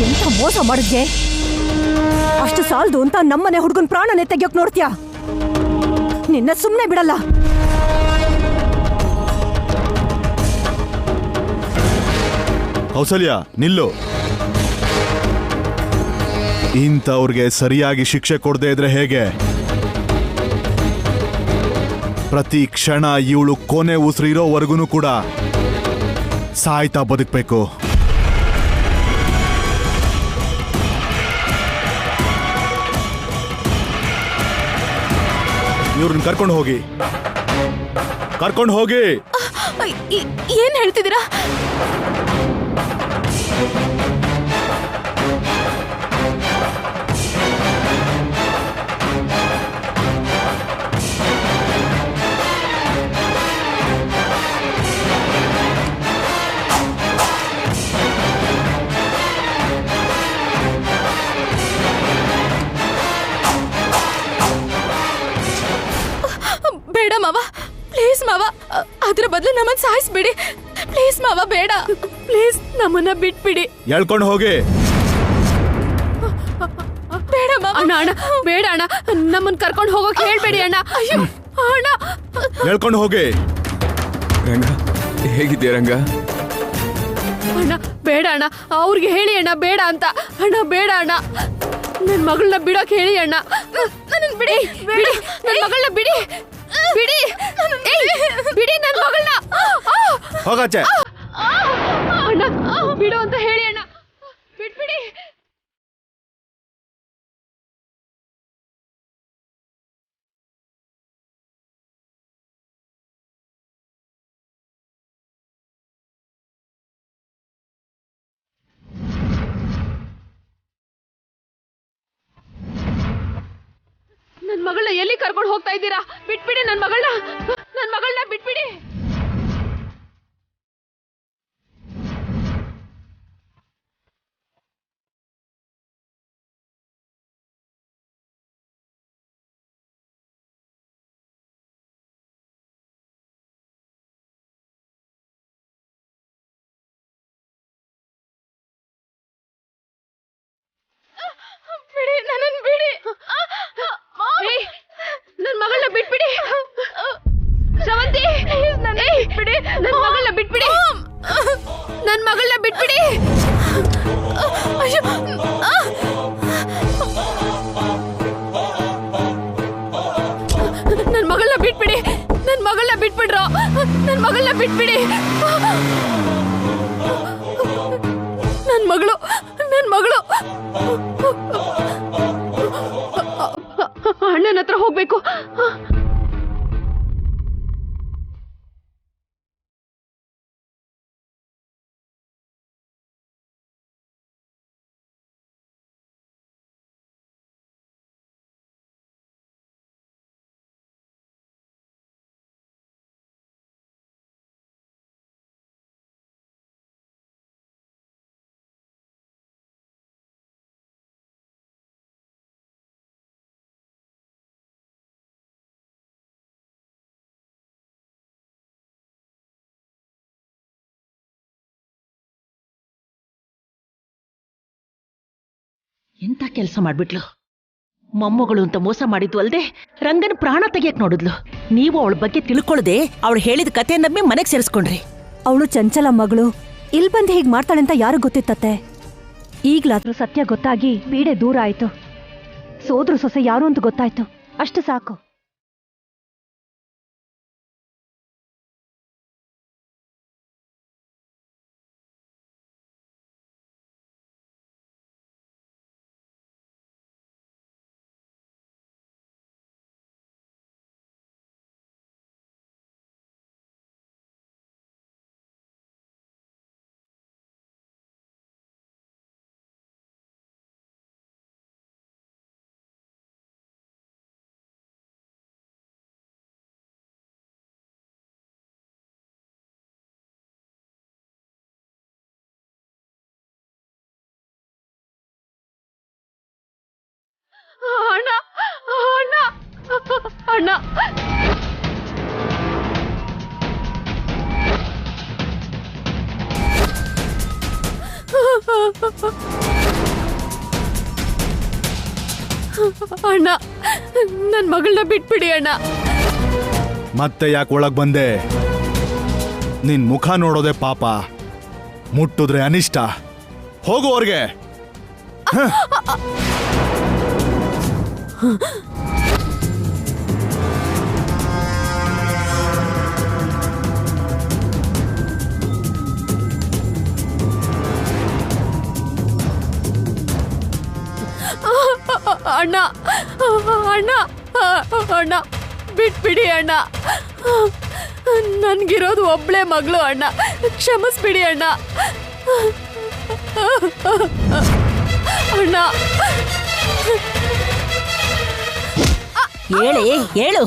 ಎಂತ ಮೋಸ ಮಾಡಿದ್ಯೆ? ಅಷ್ಟು ಸಾಲದು ಅಂತ ನಮ್ಮನೆ ಹುಡುಗನ್ ಪ್ರಾಣನೇ ತೆಗಿಯೋಕ್ ನೋಡ್ತೀಯಾ? ನಿನ್ನ ಸುಮ್ಮನೆ ಬಿಡಲ್ಲ. ಕೌಸಲ್ಯ, ನಿಲ್ಲು. ಇಂಥವ್ರಿಗೆ ಸರಿಯಾಗಿ ಶಿಕ್ಷೆ ಕೊಡದೇ ಇದ್ರೆ ಹೇಗೆ? ಪ್ರತಿ ಕ್ಷಣ ಇವಳು ಕೊನೆ ಉಸಿರು ಇರೋವರೆಗೂ ಕೂಡ ಸಾಯ್ತಾ ಬದುಕಬೇಕು. ಇವ್ರನ್ನ ಕರ್ಕೊಂಡು ಹೋಗಿ. ಏನ್ ಹೇಳ್ತಿದ್ದೀರಾ? ಬೇಡ ಮಾವ, ಪ್ಲೀಸ್ ಮಾವ, ಅದ್ರ ಬದಲು ನಮ್ಮನ್ನ ಸಾಯಿಸ್ಬಿಡಿ. ಪ್ಲೀಸ್ ಮಾವ, ಬೇಡ, ಪ್ಲೀಸ್ ನಮ್ಮನ್ನ ಬಿಟ್ಬಿಡಿ. ಹೇಳ್ಕೊಂಡು ಹೋಗಿ. ಬೇಡ ಮಾವ. ಅಣ್ಣ ಅಣ್ಣ ಬೇಡ ಅಣ್ಣ, ನಮ್ಮನ್ನ ಕರ್ಕೊಂಡು ಹೋಗೋಕೆ ಹೇಳ್ಬೇಡಿ ಅಣ್ಣ. ಅಯ್ಯೋ ಅಣ್ಣ. ಹೇಳ್ಕೊಂಡು ಹೋಗಿ. ರಂಗ, ಹೇಗಿದ್ದೀಯ ರಂಗ? ಅಣ್ಣ ಬೇಡ ಅಣ್ಣ, ಅವ್ರಿಗೆ ಹೇಳಿ ಅಣ್ಣ ಬೇಡ ಅಂತ. ಅಣ್ಣ ಬೇಡ ಅಣ್ಣ, ನನ್ನ ಮಗಳನ್ನ ಬಿಡೋಕೆ ಹೇಳಿ ಅಣ್ಣ. ನನ್ನ ಬಿಡಿ, ಬಿಡಿ ನನ್ನ ಮಗಳನ್ನ ಬಿಡಿ, ಬಿಡಿ, ಬಿಡಿ ನನ್ನ ಮಗಳನ್ನ. ಹೋಗಾಚೆ. ಅಣ್ಣ ಬಿಡು ಅಂತ ಹೇಳಿ ಅಣ್ಣ, ಬಿಟ್ಬಿಡಿ. ನನ್ ಮಗಳನ್ನ ಎಲ್ಲಿ ಕರ್ಕೊಂಡು ಹೋಗ್ತಾ ಇದ್ದೀರಾ? ಬಿಟ್ಬಿಡಿ ನನ್ ಮಗಳನ್ನ ಬಿಟ್ಬಿಡಿ. ಬಿಡಿ, ನನ್ನನ್ನು ಬಿಡಿ. ನನ್ ಮಗಳನ್ನ ಬಿಟ್ಬಿಡಿ. ಶ್ರವಂತಿ, ಬಿಡಿ ನನ್ ಮಗಳನ್ನ ಬಿಟ್ಬಿಡಿ. ನನ್ ಮಗಳನ್ನ ಬಿಟ್ಬಿಡಿ. ನನ್ ಮಗಳನ್ನ ಬಿಟ್ಬಿಡಿ. ನನ್ ಮಗಳನ್ನ ಬಿಟ್ಬಿಡ್ರೋ. ನನ್ ಮಗಳನ್ನ ಬಿಟ್ಬಿಡಿ. ನನ್ ಮಗಳು ಅಣ್ಣನ ಹತ್ರ ಹೋಗ್ಬೇಕು. ಎಂತ ಕೆಲಸ ಮಾಡ್ಬಿಟ್ಲು. ಮೊಮ್ಮಗಳು ಅಂತ ಮೋಸ ಮಾಡಿದ್ವು ಅಲ್ದೆ ರಂಗನ ಪ್ರಾಣ ತೆಗಿಯಕ್ ನೋಡಿದ್ಲು. ನೀವು ಅವಳ ಬಗ್ಗೆ ತಿಳ್ಕೊಳ್ಳದೆ ಅವಳು ಹೇಳಿದ ಕತೆ ನಂಬಿ ಮನೆಗೆ ಸೇರಿಸ್ಕೊಂಡ್ರಿ. ಅವಳು ಚಂಚಲ ಮಗಳು, ಇಲ್ ಬಂದು ಹೀಗ್ ಮಾಡ್ತಾಳೆ ಅಂತ ಯಾರು ಗೊತ್ತಿತ್ತತ್ತೆ? ಈಗ್ಲಾದ್ರೂ ಸತ್ಯ ಗೊತ್ತಾಗಿ ಬೀಡೆ ದೂರ ಆಯ್ತು. ಸೋದ್ರು ಸೊಸೆ ಯಾರು ಅಂತ ಗೊತ್ತಾಯ್ತು, ಅಷ್ಟು ಸಾಕು. ಅಣ್ಣ ಅಣ್ಣ ಅಣ್ಣ ಅಣ್ಣ ನನ್ ಮಗಳನ್ನ ಬಿಟ್ಬಿಡಿ ಅಣ್ಣ. ಮತ್ತೆ ಯಾಕೆ ಒಳಗ್ ಬಂದೆ? ನಿನ್ ಮುಖ ನೋಡೋದೆ ಪಾಪ, ಮುಟ್ಟಿದ್ರೆ ಅನಿಷ್ಟ. ಹೋಗು ಅವ್ರಿಗೆ. ಅಣ್ಣ ಅಣ್ಣ ಅಣ್ಣ ಬಿಟ್ಬಿಡಿ ಅಣ್ಣ. ನನ್ಗಿರೋದು ಒಬ್ಳೆ ಮಗಳು ಅಣ್ಣ, ಕ್ಷಮಿಸ್ಬಿಡಿ ಅಣ್ಣ. ಅಣ್ಣ ಹೇಳಿ ಹೇಳು,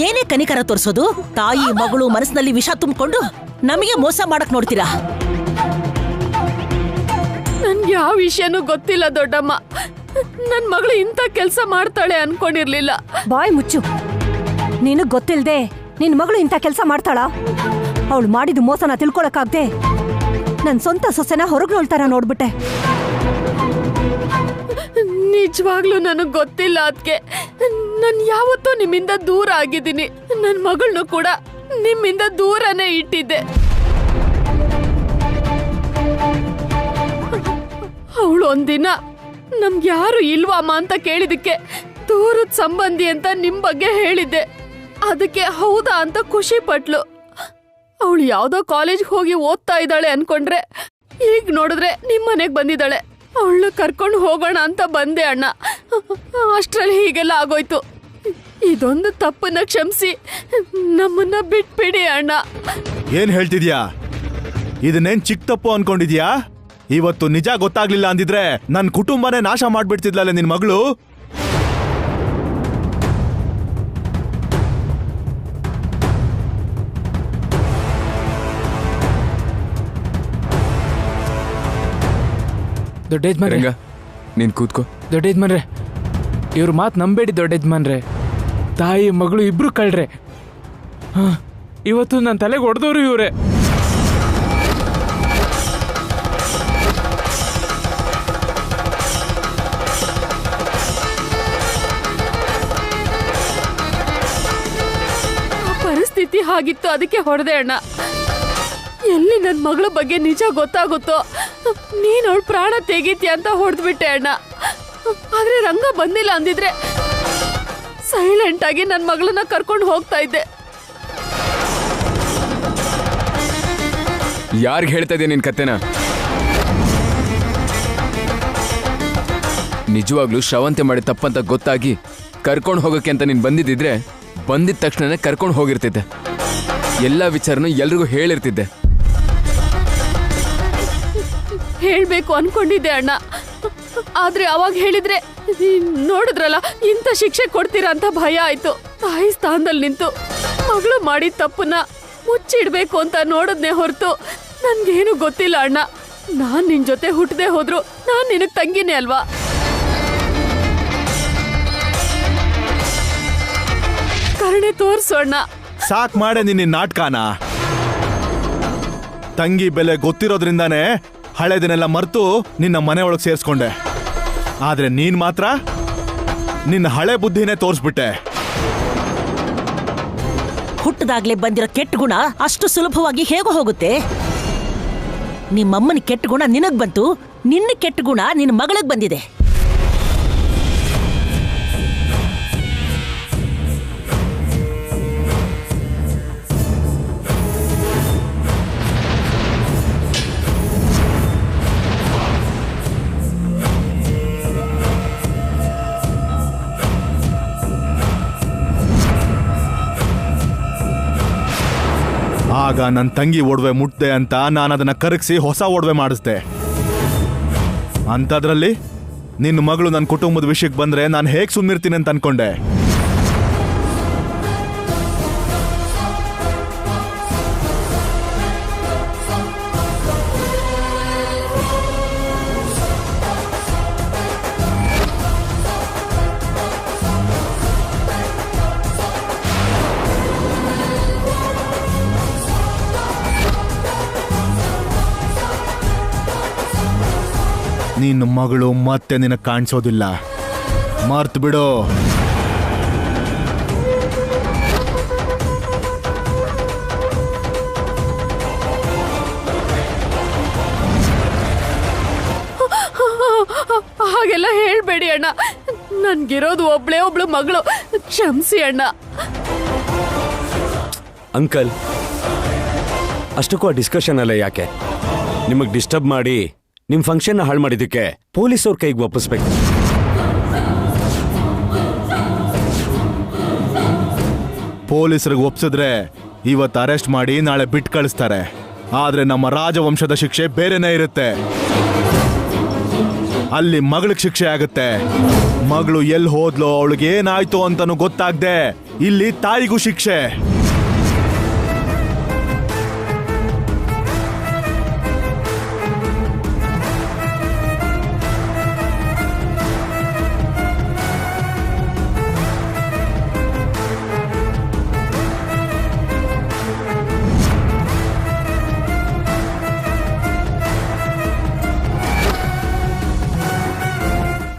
ಏನೇ ಕನಿಕರ ತೋರಿಸೋದು? ತಾಯಿ ಮಗಳು ಮನಸ್ಸಿನಲ್ಲಿ ವಿಷ ತುಂಬಿಕೊಂಡು ನಮಗೆ ಮೋಸ ಮಾಡಕ್ ನೋಡ್ತೀರಾ? ನನ್ಗೆ ಯಾವ ವಿಷಯನೂ ಗೊತ್ತಿಲ್ಲ ದೊಡ್ಡಮ್ಮ. ನನ್ ಮಗಳು ಇಂಥ ಕೆಲ್ಸ ಮಾಡ್ತಾಳೆ ಅನ್ಕೊಂಡಿರ್ಲಿಲ್ಲ. ಬಾಯ್ ಮುಚ್ಚು. ನಿನಗ್ ಗೊತ್ತಿಲ್ದೆ ನಿನ್ ಮಗಳು ಇಂಥ ಕೆಲಸ ಮಾಡ್ತಾಳ? ಅವಳು ಮಾಡಿದ ಮೋಸನ ತಿಳ್ಕೊಳಕ್ಕಾಗ್ದೆ ನನ್ ಸ್ವಂತ ಸೊಸೆನ ಹೊರಗ್ನೋಳ್ತಾರ ನೋಡ್ಬಿಟ್ಟೆ. ನಿಜವಾಗ್ಲೂ ನನಗ್ ಗೊತ್ತಿಲ್ಲ ಅದ್ಕೆ. ನಾನ್ ಯಾವತ್ತೂ ನಿಮ್ಮಿಂದ ದೂರ ಆಗಿದ್ದೀನಿ. ನನ್ ಮಗಳನ್ನೂ ಕೂಡ ನಿಮ್ಮಿಂದ ದೂರನೇ ಇಟ್ಟಿದ್ದೆ. ಅವಳು ಒಂದಿನ ನಮ್ಗೆ ಯಾರು ಇಲ್ವಮ್ಮ ಅಂತ ಕೇಳಿದಕ್ಕೆ ದೂರದ ಸಂಬಂಧಿ ಅಂತ ನಿಮ್ ಬಗ್ಗೆ ಹೇಳಿದ್ದೆ. ಅದಕ್ಕೆ ಹೌದಾ ಅಂತ ಖುಷಿ ಪಟ್ಲು. ಅವಳು ಯಾವ್ದೋ ಕಾಲೇಜ್ಗೆ ಹೋಗಿ ಓದ್ತಾ ಇದ್ದಾಳೆ ಅನ್ಕೊಂಡ್ರೆ ಈಗ ನೋಡಿದ್ರೆ ನಿಮ್ ಮನೆಗ್ ಬಂದಿದ್ದಾಳೆ. ಅವಳನ್ನ ಕರ್ಕೊಂಡು ಹೋಗೋಣ ಅಂತ ಬಂದೆ ಅಣ್ಣ. ಅಷ್ಟ್ರಲ್ಲಿ ಹೀಗೆಲ್ಲ ಆಗೋಯ್ತು. ಇದೊಂದು ತಪ್ಪನ್ನ ಕ್ಷಮಿಸಿ ನಮ್ಮನ್ನ ಬಿಟ್ಬಿಡಿ ಅಣ್ಣ. ಏನ್ ಹೇಳ್ತಿದ್ಯಾ? ಇದನ್ನೇನ್ ಚಿಕ್ಕ ತಪ್ಪು ಅನ್ಕೊಂಡಿದ್ಯಾ? ಇವತ್ತು ನಿಜ ಗೊತ್ತಾಗ್ಲಿಲ್ಲ ಅಂದಿದ್ರೆ ನನ್ ಕುಟುಂಬನೇ ನಾಶ ಮಾಡ್ಬಿಡ್ತಿದ್ಲಲ್ಲ ನಿನ್ ಮಗಳು. ದೊಡ್ಡ ಯಜಮಾನ್ರೆ, ನೀನ್ ಕೂತ್ಕೋ. ದೊಡ್ಡ ಯಜಮಾನ್ರೆ, ಇವ್ರ ಮಾತು ನಂಬೇಡಿ ದೊಡ್ಡ ಯಜಮಾನ್ರೆ. ತಾಯಿ ಮಗಳು ಇಬ್ರು ಕಳ್ರೆ. ಇವತ್ತು ನನ್ನ ತಲೆಗೆ ಹೊಡೆದವ್ರು ಇವ್ರೆ. ಪರಿಸ್ಥಿತಿ ಹಾಗಿತ್ತು, ಅದಕ್ಕೆ ಹೊಡೆದೆ ಅಣ್ಣ. ಎಲ್ಲಿ ನನ್ನ ಮಗಳ ಬಗ್ಗೆ ನಿಜ ಗೊತ್ತಾಗುತ್ತೋ ನೀನ್ ಅವಳ ಪ್ರಾಣ ತೆಗೀತೀಯ ಅಂತ ಹೊಡೆದ್ಬಿಟ್ಟೆ ಅಣ್ಣ. ಆದ್ರೆ ರಂಗ ಬಂದಿಲ್ಲ ಅಂದಿದ್ರೆ ಸೈಲೆಂಟ್ ಆಗಿ ನನ್ನ ಮಗಳನ್ನ ಕರ್ಕೊಂಡು ಹೋಗ್ತಾ ಇದ್ದೆ. ಯಾರಿಗೆ ಹೇಳ್ತಾ ಇದೆಯಾ ನಿನ್ ಕತೆನ? ನಿಜವಾಗ್ಲೂ ಶ್ರವಂತೆ ಮಾಡಿ ತಪ್ಪಂತ ಗೊತ್ತಾಗಿ ಕರ್ಕೊಂಡು ಹೋಗಕ್ಕೆ ಅಂತ ನೀನ್ ಬಂದಿದ್ದಿದ್ರೆ ಬಂದಿದ ತಕ್ಷಣನೇ ಕರ್ಕೊಂಡು ಹೋಗಿರ್ತಿದ್ದೆ. ಎಲ್ಲ ವಿಚಾರನೂ ಎಲ್ರಿಗೂ ಹೇಳಿರ್ತಿದ್ದೆ. ಹೇಳ್ಬೇಕು ಅನ್ಕೊಂಡಿದ್ದೆ ಅಣ್ಣ. ಆದ್ರೆ ಅವಾಗ ಹೇಳಿದ್ರೆ ನೋಡಿದ್ರಲ್ಲ ಇಂಥ ಶಿಕ್ಷೆ ಕೊಡ್ತೀರಾ ಅಂತ ಭಯ ಆಯ್ತು. ತಾಯಿ ಸ್ಥಾನದಲ್ಲಿ ನಿಂತು ಮಗಳು ಮಾಡಿದ ತಪ್ಪನ್ನ ಮುಚ್ಚಿಡ್ಬೇಕು ಅಂತ ನೋಡದ್ನೇ ಹೊರತು ನನ್ಗೇನು ಗೊತ್ತಿಲ್ಲ ಅಣ್ಣ. ನಾನ್ ನಿನ್ ಜೊತೆ ಹುಟ್ಟದೆ ಹೋದ್ರು ನಾನ್ ನಿನಗ್ ತಂಗಿನೇ ಅಲ್ವಾ? ಕರುಣೆ ತೋರ್ಸೋಣ. ಸಾಕ್ ಮಾಡೆ ನಿನ್ನ ನಾಟಕನ. ತಂಗಿ ಬೆಲೆ ಗೊತ್ತಿರೋದ್ರಿಂದಾನೇ ಹಳೆದನ್ನೆಲ್ಲ ಮರೆತು ನಿನ್ನ ಮನೆ ಒಳಗೆ ಸೇರಿಸ್ಕೊಂಡೆ. ಆದ್ರೆ ನೀನ್ ಮಾತ್ರ ನಿನ್ನ ಹಳೆ ಬುದ್ಧಿನೇ ತೋರಿಸ್ಬಿಟ್ಟೆ. ಹುಟ್ಟದಾಗ್ಲೇ ಬಂದಿರೋ ಕೆಟ್ಟ ಗುಣ ಅಷ್ಟು ಸುಲಭವಾಗಿ ಹೇಗೋ ಹೋಗುತ್ತೆ? ನಿಮ್ಮಮ್ಮನ ಕೆಟ್ಟ ಗುಣ ನಿನಗ್ ಬಂತು, ನಿನ್ನ ಕೆಟ್ಟ ಗುಣ ನಿನ್ನ ಮಗಳಿಗೆ ಬಂದಿದೆ. ಆಗ ನನ್ನ ತಂಗಿ ಒಡವೆ ಮುಟ್ದೆ ಅಂತ ನಾನು ಅದನ್ನ ಕರಗಿಸಿ ಹೊಸ ಒಡವೆ ಮಾಡಿಸ್ದೆ. ಅಂಥದ್ರಲ್ಲಿ ನಿನ್ನ ಮಗಳು ನನ್ನ ಕುಟುಂಬದ ವಿಷಯಕ್ಕೆ ಬಂದ್ರೆ ನಾನು ಹೇಗೆ ಸುಮ್ಮನಿರ್ತೀನಿ ಅಂತ ಅನ್ಕೊಂಡೆ. ನಿನ್ನ ಮಗಳು ಮತ್ತೆ ನಿನಗೆ ಕಾಣಿಸೋದಿಲ್ಲ, ಮರ್ತು ಬಿಡು. ಹಾಗೆಲ್ಲ ಹೇಳ್ಬೇಡಿ ಅಣ್ಣ, ನನ್ಗಿರೋದು ಒಬ್ಳೇ ಒಬ್ಳು ಮಗಳು, ಕ್ಷಮಿಸಿ ಅಣ್ಣ. ಅಂಕಲ್, ಅಷ್ಟಕ್ಕೂ ಆ ಡಿಸ್ಕಷನ್ ಅಲ್ಲ ಯಾಕೆ? ನಿಮಗೆ ಡಿಸ್ಟರ್ಬ್ ಮಾಡಿ ನಿಮ್ಮ ಫಂಕ್ಷನ್ನ ಹಾಳು ಮಾಡಿದ್ದಕ್ಕೆ ಪೊಲೀಸವ್ರ ಕೈಗೆ ವಾಪಸ್ಬೇಕು. ಪೊಲೀಸರಿಗೆ ಒಪ್ಸಿದ್ರೆ ಇವತ್ತು ಅರೆಸ್ಟ್ ಮಾಡಿ ನಾಳೆ ಬಿಟ್ಟು ಕಳಿಸ್ತಾರೆ. ಆದ್ರೆ ನಮ್ಮ ರಾಜವಂಶದ ಶಿಕ್ಷೆ ಬೇರೆನೇ ಇರುತ್ತೆ. ಅಲ್ಲಿ ಮಗಳಿಗೆ ಶಿಕ್ಷೆ ಆಗುತ್ತೆ. ಮಗಳು ಎಲ್ಲಿ ಹೋದ್ಲೋ, ಅವಳಿಗೆ ಏನಾಯ್ತು ಅಂತಾನು ಗೊತ್ತಾಗ್ದೆ ಇಲ್ಲಿ ತಾಯಿಗೂ ಶಿಕ್ಷೆ.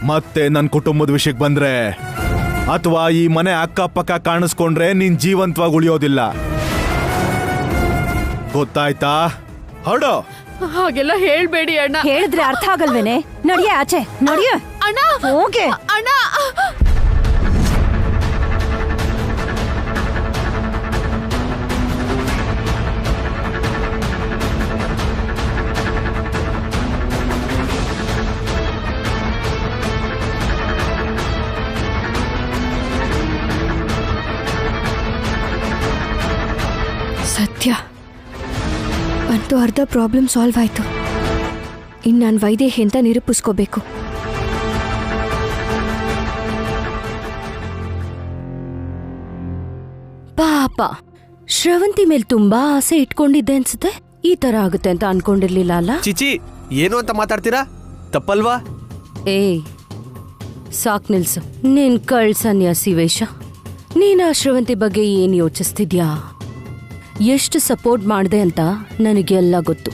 ಮತ್ತೆ ನನ್ನ ಕುಟುಂಬದ ವಿಷಯಕ್ಕೆ ಬಂದ್ರೆ, ಅಥವಾ ಈ ಮನೆ ಅಕ್ಕಪಕ್ಕ ಕಾಣಿಸ್ಕೊಂಡ್ರೆ ನೀನ್ ಜೀವಂತವಾಗಿ ಉಳಿಯೋದಿಲ್ಲ, ಗೊತ್ತಾಯ್ತಾ? ಹೊರಡೋ. ಹಾಗೆಲ್ಲ ಹೇಳ್ಬೇಡಿ ಅಣ್ಣ. ಹೇಳಿದ್ರೆ ಅರ್ಥ ಆಗಲ್ವೇನೆ? ನಡಿಯ ಆಚೆ, ನಡಿಯ ಅಣ್ಣ. ಹೋಗೆ ಅಣ್ಣ. ಸತ್ಯ ಅಂತೂ ಅರ್ಧ ಪ್ರಾಬ್ಲಮ್ ಸಾಲ್ವ್ ಆಯ್ತು. ಇನ್ನು ನಾನು ವೈದೇಹಿ ಅಂತ ನಿರೂಪಿಸ್ಕೋಬೇಕು. ಪಾಪ ಶ್ರವಂತಿ ಮೇಲೆ ತುಂಬಾ ಆಸೆ ಇಟ್ಕೊಂಡಿದ್ದೆ ಅನ್ಸುತ್ತೆ. ಈ ತರ ಆಗುತ್ತೆ ಅಂತ ಅನ್ಕೊಂಡಿರ್ಲಿಲ್ಲ ಅಲ್ಲ? ಚಿಚಿ, ಏನು ಅಂತ ಮಾತಾಡ್ತೀರಾ? ತಪ್ಪಲ್ವಾ? ಏಯ್, ಸಾಕ್ ನಿಲ್ಸು ನಿನ್ ಕಳ್ ಸನ್ಯಾಸಿ ವೇಷ. ನೀನ್ ಆ ಶ್ರವಂತಿ ಬಗ್ಗೆ ಏನ್ ಯೋಚಿಸ್ತಿದ್ಯಾ? ಎಷ್ಟು ಸಪೋರ್ಟ್ ಮಾಡಿದೆ ಅಂತ ನನಗೆಲ್ಲ ಗೊತ್ತು.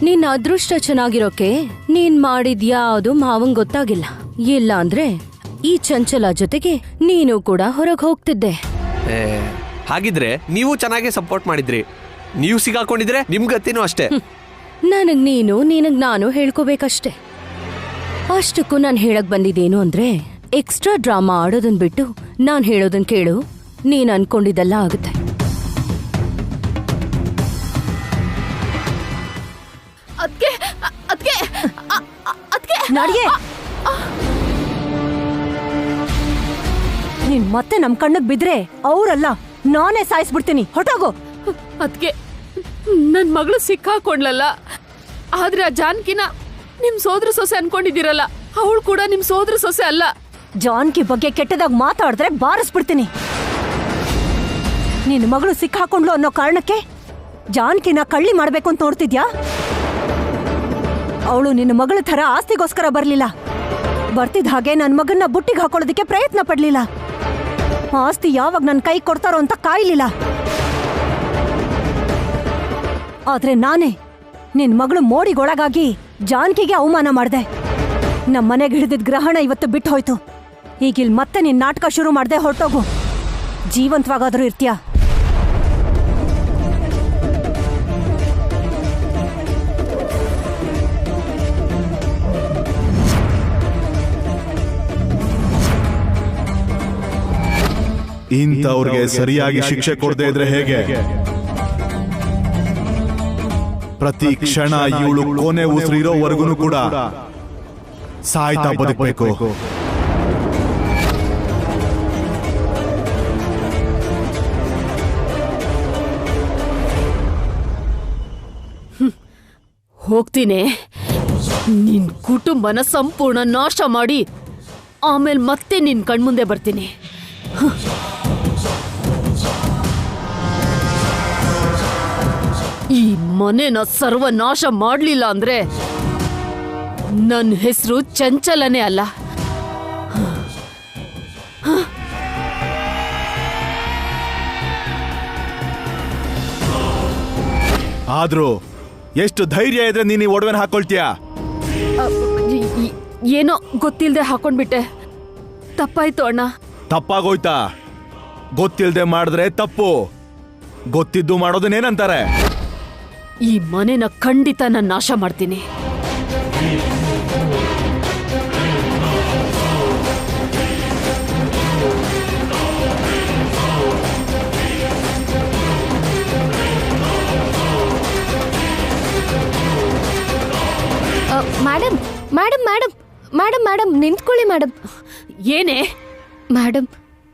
ನಿನ್ನ ಅದೃಷ್ಟ ಚೆನ್ನಾಗಿರೋಕೆ ನೀನ್ ಮಾಡಿದ್ಯಾವುದು ಮಾವಂಗ್ ಗೊತ್ತಾಗಿಲ್ಲ. ಇಲ್ಲ ಅಂದ್ರೆ ಈ ಚಂಚಲ ಜೊತೆಗೆ ನೀನು ಕೂಡ ಹೊರಗೆ ಹೋಗ್ತಿದ್ದೆ. ಹಾಗಿದ್ರೆ ನೀವು ಚೆನ್ನಾಗಿ ಸಪೋರ್ಟ್ ಮಾಡಿದ್ರಿ. ನೀವು ಸಿಗಾಕೊಂಡಿದ್ರೆ ನಿಮ್ ಗತಿನೂ ಅಷ್ಟೇ. ನನಗ್ ನೀನು, ನಿನಗ್ ನಾನು ಹೇಳ್ಕೋಬೇಕಷ್ಟೆ. ಅಷ್ಟಕ್ಕೂ ನಾನು ಹೇಳಕ್ ಬಂದಿದ್ದೇನು ಅಂದ್ರೆ, ಎಕ್ಸ್ಟ್ರಾ ಡ್ರಾಮಾ ಆಡೋದನ್ ಬಿಟ್ಟು ನಾನ್ ಹೇಳೋದನ್ ಕೇಳು. ನೀನ್ ಅನ್ಕೊಂಡಿದ್ದೆಲ್ಲ ಆಗುತ್ತೆ. ನಡಿಯೇ. ನೀನ್ ಮತ್ತೆ ನಮ್ ಕಣ್ಣಗ್ ಬಿದ್ರೆ ಅವರಲ್ಲ ನಾನೇ ಸಾಯಿಸ್ಬಿಡ್ತೀನಿ. ಹೊಟ್ಟೋಗು. ಅದ್ಕೆ ನನ್ ಮಗಳು ಸಿಕ್ಕಾಕೊಂಡ್ಲಲ್ಲ. ಆದ್ರೆ ಆ ಜಾನ್ಕಿನ ನಿಮ್ ಸೋದರ ಸೊಸೆ ಅನ್ಕೊಂಡಿದ್ದೀರಲ್ಲ, ಅವಳು ಕೂಡ ನಿಮ್ ಸೋದರ ಸೊಸೆ ಅಲ್ಲ. ಜಾನ್ಕಿ ಬಗ್ಗೆ ಕೆಟ್ಟದಾಗ ಮಾತಾಡಿದ್ರೆ ಬಾರಿಸ್ಬಿಡ್ತೀನಿ. ನಿನ್ ಮಗಳು ಸಿಕ್ಕಾಕೊಂಡ್ಲು ಅನ್ನೋ ಕಾರಣಕ್ಕೆ ಜಾನ್ಕಿನ ಕಳ್ಳಿ ಮಾಡ್ಬೇಕು ಅಂತ ನೋಡ್ತಿದ್ಯಾ? ಅವಳು ನಿನ್ನ ಮಗಳ ಥರ ಆಸ್ತಿಗೋಸ್ಕರ ಬರ್ಲಿಲ್ಲ. ಬರ್ತಿದ್ದ ಹಾಗೆ ನನ್ ಮಗನ್ನ ಬುಟ್ಟಿಗೆ ಹಾಕೊಳ್ಳೋದಕ್ಕೆ ಪ್ರಯತ್ನ ಪಡ್ಲಿಲ್ಲ. ಆಸ್ತಿ ಯಾವಾಗ ನನ್ ಕೈ ಕೊಡ್ತಾರೋ ಅಂತ ಕಾಯ್ಲಿಲ್ಲ. ಆದ್ರೆ ನಾನೇ ನಿನ್ ಮಗಳು ಮೋಡಿಗೊಳಗಾಗಿ ಜಾನ್ಕಿಗೆ ಅವಮಾನ ಮಾಡ್ದೆ. ನಮ್ ಮನೆಗೆ ಹಿಡಿದಿದ್ ಗ್ರಹಣ ಇವತ್ತು ಬಿಟ್ಟು ಹೋಯ್ತು. ಈಗಿಲ್ ಮತ್ತೆ ನಿನ್ ನಾಟಕ ಶುರು ಮಾಡ್ದೆ. ಹೊರಟೋಗು. ಜೀವಂತವಾಗಾದ್ರೂ ಇರ್ತೀಯ. ಇಂಥವ್ರಿಗೆ ಸರಿಯಾಗಿ ಶಿಕ್ಷೆ ಕೊಡದೇ ಇದ್ರೆ ಹೇಗೆ? ಪ್ರತಿ ಕ್ಷಣ ಇವಳು ಕೊನೆ ಉಸಿರು ಇರೋವರೆಗೂ ಕೂಡ ಸಾಯ್ತಾ ಬದುಕಬೇಕು. ಹೋಗ್ತೀನಿ. ನಿನ್ ಕುಟುಂಬನ ಸಂಪೂರ್ಣ ನಾಶ ಮಾಡಿ ಆಮೇಲೆ ಮತ್ತೆ ನಿನ್ ಕಣ್ಮುಂದೆ ಬರ್ತೀನಿ. ಈ ಮನೆನ ಸರ್ವನಾಶ ಮಾಡ್ಲಿಲ್ಲ ಅಂದ್ರೆ ನನ್ನ ಹೆಸರು ಚಂಚಲನೇ ಅಲ್ಲ. ಆದ್ರೂ ಎಷ್ಟು ಧೈರ್ಯ ಇದ್ರೆ ನೀನು ಒಡವೆನ ಹಾಕೊಳ್ತೀಯಾ? ಏನೋ ಗೊತ್ತಿಲ್ದೆ ಹಾಕೊಂಡ್ಬಿಟ್ಟೆ. ತಪ್ಪಾಯ್ತು ಅಣ್ಣ. ತಪ್ಪಾಗೋಯ್ತಾ? ಗೊತ್ತಿಲ್ದೆ ಮಾಡಿದ್ರೆ ತಪ್ಪು, ಗೊತ್ತಿದ್ದು ಮಾಡೋದನ್ನೇನಂತಾರೆ? ಈ ಮನೆನ ಖಂಡಿತ ನಾನು ನಾಶ ಮಾಡ್ತೀನಿ. Madam madam madam madam madam ನಿಂತ್ಕೊಳ್ಳಿ ಮೇಡಮ್. ಏನೇ? ಮೇಡಮ್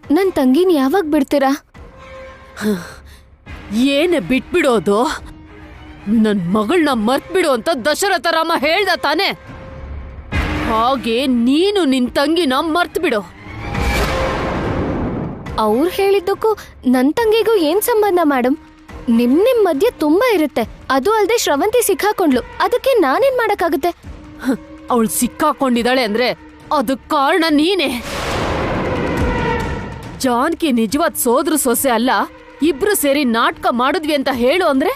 ನನ್ನ ತಂಗಿನ ಯಾವಾಗ ಬಿಡ್ತೀರಾ? ಏನೇ ಬಿಟ್ಬಿಡೋದು? ನನ್ ಮಗಳನ್ನ ಮರ್ತ್ಬಿಡು ಅಂತ ದಶರಥ ರಾಮ ಹೇಳ್ದ ತಾನೆ? ಹಾಗೆ ನೀನು ನಿನ್ ತಂಗಿನ ಮರ್ತ್ಬಿಡು. ಅವ್ರು ಹೇಳಿದ್ದಕ್ಕೂ ನನ್ನ ತಂಗಿಗೂ ಏನ್ ಸಂಬಂಧ ಮೇಡಮ್? ನಿಮ್ ಮಧ್ಯೆ ತುಂಬಾ ಇರುತ್ತೆ. ಅದು ಅಲ್ದೆ ಶ್ರವಂತಿ ಸಿಕ್ಕಾಕೊಂಡ್ಲು, ಅದಕ್ಕೆ ನಾನೇನ್ ಮಾಡಕ್ಕಾಗುತ್ತೆ? ಅವಳು ಸಿಕ್ಕಾಕೊಂಡಿದ್ದಾಳೆ ಅಂದ್ರೆ ಅದಕ್ ಕಾರಣ ನೀನೇ. ಜಾನ್ಕಿ ನಿಜವಾದ ಸೋದ್ರ ಸೊಸೆ ಅಲ್ಲ, ಇಬ್ರು ಸೇರಿ ನಾಟಕ ಮಾಡಿದ್ವಿ ಅಂತ ಹೇಳು ಅಂದ್ರೆ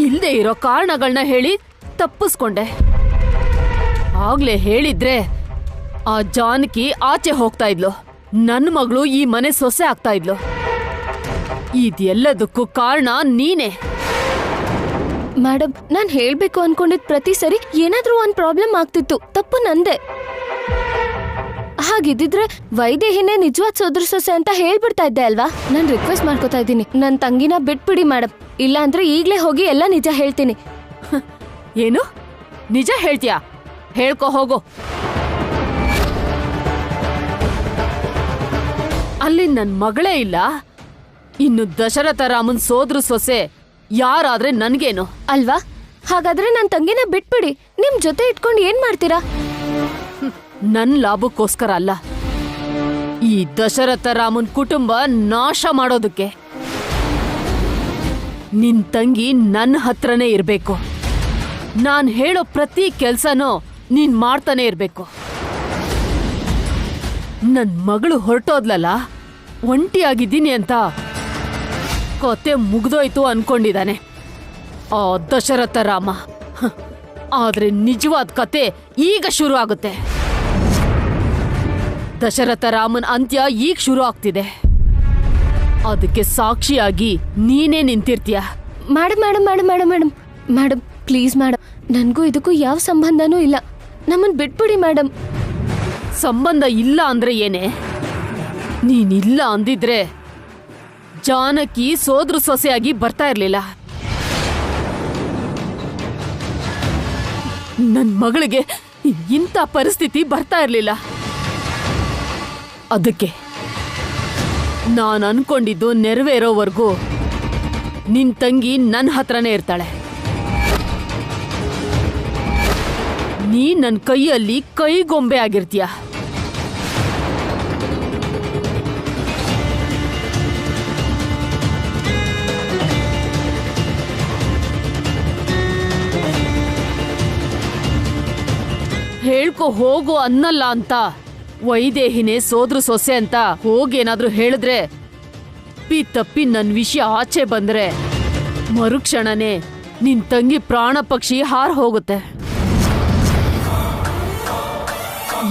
ಇಲ್ದೇ ಇರೋ ಕಾರಣಗಳನ್ನ ಹೇಳಿ ತಪ್ಪಿಸ್ಕೊಂಡೆ. ಆಗ್ಲೇ ಹೇಳಿದ್ರೆ ಆ ಜಾನಕಿ ಆಚೆ ಹೋಗ್ತಾ ಇದ್ಲು, ನನ್ನ ಮಗಳು ಈ ಮನೆ ಸೊಸೆ ಆಗ್ತಾ ಇದ್ಲು. ಇದೆಲ್ಲದಕ್ಕೂ ಕಾರಣ ನೀನೇ. ಮೇಡಮ್ ನಾನ್ ಹೇಳ್ಬೇಕು ಅನ್ಕೊಂಡಿದ್ ಪ್ರತಿ ಸರಿ ಏನಾದ್ರೂ ಒಂದ್ ಪ್ರಾಬ್ಲಮ್ ಆಗ್ತಿತ್ತು, ತಪ್ಪು ನಂದೆ. ಹಾಗಿದ್ದಿದ್ರೆ ವೈದೇಹಿನೇ ನಿಜವಾದ ಸೋದರ ಸೊಸೆ ಅಂತ ಹೇಳ್ಬಿಡ್ತಾ ಇದ್ದೆ ಅಲ್ವಾ? ನಾನ್ ರಿಕ್ವೆಸ್ಟ್ ಮಾಡ್ಕೋತಾ ಇದ್ದೀನಿ, ನನ್ ತಂಗಿನ ಬಿಟ್ಬಿಡಿ ಮೇಡಮ್. ಇಲ್ಲ ಅಂದ್ರೆ ಈಗ್ಲೇ ಹೋಗಿ ಎಲ್ಲ ನಿಜ ಹೇಳ್ತೀನಿ. ಏನು ನಿಜ ಹೇಳ್ತೀಯಾ? ಹೇಳ್ಕೊ ಹೋಗು. ಅಲ್ಲಿ ನನ್ ಮಗಳೇ ಇಲ್ಲ, ಇನ್ನು ದಶರಥ ರಾಮನ್ ಸೋದ್ರ ಸೊಸೆ ಯಾರಾದ್ರೆ ನನ್ಗೇನು ಅಲ್ವಾ? ಹಾಗಾದ್ರೆ ನನ್ ತಂಗಿನ ಬಿಟ್ಬಿಡಿ, ನಿಮ್ ಜೊತೆ ಇಟ್ಕೊಂಡು ಏನ್ ಮಾಡ್ತೀರಾ? ನನ್ ಲಾಭಕ್ಕೋಸ್ಕರ ಅಲ್ಲ, ಈ ದಶರಥ ರಾಮನ್ ಕುಟುಂಬ ನಾಶ ಮಾಡೋದಕ್ಕೆ. ನಿನ್ ತಂಗಿ ನನ್ನ ಹತ್ರನೇ ಇರ್ಬೇಕು. ನಾನ್ ಹೇಳೋ ಪ್ರತಿ ಕೆಲ್ಸನೂ ನೀನ್ ಮಾಡ್ತಾನೆ ಇರ್ಬೇಕು. ನನ್ ಮಗಳು ಹೊರಟೋದ್ಲಲ್ಲ, ಒಂಟಿಯಾಗಿದ್ದೀನಿ ಅಂತ ಕತೆ ಮುಗ್ದೋಯ್ತು ಅನ್ಕೊಂಡಿದ್ದಾನೆ ಆ ದಶರಥ ರಾಮ. ಆದ್ರೆ ನಿಜವಾದ ಕತೆ ಈಗ ಶುರು ಆಗುತ್ತೆ. ದಶರಥ ರಾಮನ್ ಅಂತ್ಯ ಈಗ ಶುರು ಆಗ್ತಿದೆ. ಅದಕ್ಕೆ ಸಾಕ್ಷಿಯಾಗಿ ನೀನೇ ನಿಂತಿರ್ತೀಯ. Madam madam madam madam madam madam please madam, ನನ್ಗೂ ಇದಕ್ಕೂ ಯಾವ ಸಂಬಂಧನೂ ಇಲ್ಲ, ನಮ್ಮನ್ ಬಿಟ್ಬಿಡಿ ಮೇಡಮ್. ಸಂಬಂಧ ಇಲ್ಲ ಅಂದ್ರೆ ಏನೇ? ನೀನಿಲ್ಲ ಅಂದಿದ್ರೆ ಜಾನಕಿ ಸೋದ್ರ ಸೊಸೆಯಾಗಿ ಬರ್ತಾ ಇರ್ಲಿಲ್ಲ. ನನ್ ಮಗಳಿಗೆ ಇಂಥ ಪರಿಸ್ಥಿತಿ ಬರ್ತಾ ಇರ್ಲಿಲ್ಲ. ಅದಕ್ಕೆ ನಾನು ಅನ್ಕೊಂಡಿದ್ದು ನೆರವೇರೋವರೆಗೂ ನಿನ್ ತಂಗಿ ನನ್ನ ಹತ್ರನೇ ಇರ್ತಾಳೆ. ನೀ ನನ್ನ ಕೈಯಲ್ಲಿ ಕೈಗೊಂಬೆ ಆಗಿರ್ತೀಯ. ಹೇಳ್ಕೊ ಹೋಗು ಅನ್ನಲ್ಲ ಅಂತ ವೈದೇಹಿನೇ ಸೋದ್ರ ಸೊಸೆ ಅಂತ ಹೋಗೇನಾದ್ರೂ ಹೇಳಿದ್ರೆ ತಪ್ಪಿ ನನ್ ವಿಷಯ ಆಚೆ ಬಂದ್ರೆ ಮರುಕ್ಷಣನೇ ನಿನ್ ತಂಗಿ ಪ್ರಾಣ ಪಕ್ಷಿ ಹಾರ್ ಹೋಗುತ್ತೆ.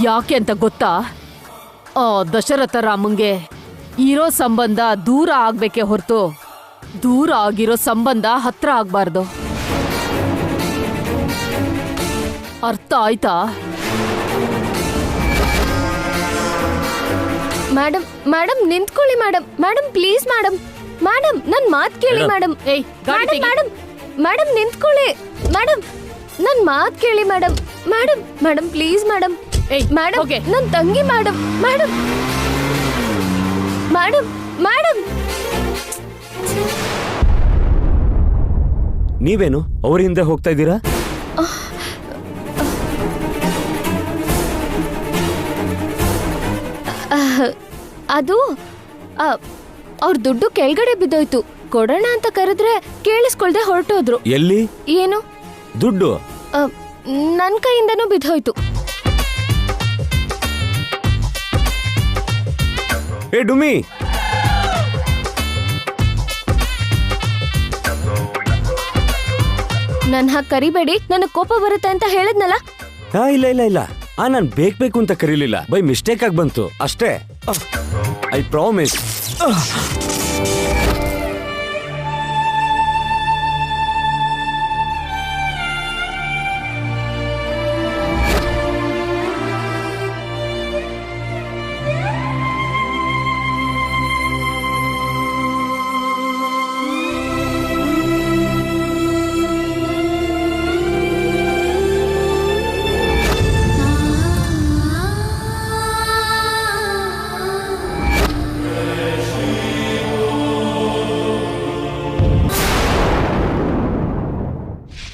ಯಾಕೆ ಅಂತ ಗೊತ್ತಾ? ಆ ದಶರಥ ರಾಮಂಗೆ ಇರೋ ಸಂಬಂಧ ದೂರ ಆಗ್ಬೇಕೆ ಹೊರತು ದೂರ ಆಗಿರೋ ಸಂಬಂಧ ಹತ್ರ ಆಗ್ಬಾರ್ದು. ಅರ್ಥ ಆಯ್ತಾ? ಮೇಡಮ್ ಮೇಡಮ್ ನಿಂತ್ಕೊಳ್ಳಿ madam. Madam please madam, madam ನನ್ ಮಾತ್ ಕೇಳಿ ಮೇಡಮ್. ಮೇಡಮ್ ಮೇಡಮ್ ಮೇಡಮ್ ನಿಂತ್ಕೊಳ್ಳಿ ಮೇಡಮ್, ನನ್ ಮಾತ್ ಕೇಳಿ madam. Madam madam please madam. Madam ನನ್ ತಂಗಿ ಮೇಡಮ್. ಮೇಡಮ್ ಮೇಡಮ್ ಮೇಡಮ್ ನೀವೇನು ಅವ್ರ ಹಿಂದೆ ಹೋಗ್ತಾ ಇದ್ದೀರಾ? ಅದು ಅವ್ರ ದುಡ್ಡು ಕೆಳಗಡೆ ಬಿದ್ದೋಯ್ತು, ಕೊಡೋಣ ಅಂತ ಕರೆದ್ರೆ ಕೇಳಿಸ್ಕೊಳ್ದೆ ಹೊರಟೋದ್ರು. ಎಲ್ಲಿ? ಏನು ದುಡ್ಡು? ನನ್ ಕೈಯಿಂದನೂ ಬಿದ್ದೋಯ್ತು. ಏ ಡುಮಿ, ನನ್ ಹಾಗೆ ಕರಿಬೇಡಿ, ನನಗ್ ಕೋಪ ಬರುತ್ತೆ ಅಂತ ಹೇಳಿದ್ನಲ್ಲ. ಇಲ್ಲ ಇಲ್ಲ ಇಲ್ಲ, ನಾನು ಬೇಕು ಅಂತ ಕರೀಲಿಲ್ಲ ಬೈ ಮಿಸ್ಟೇಕ್ ಆಗಿ ಬಂತು ಅಷ್ಟೇ. I promise.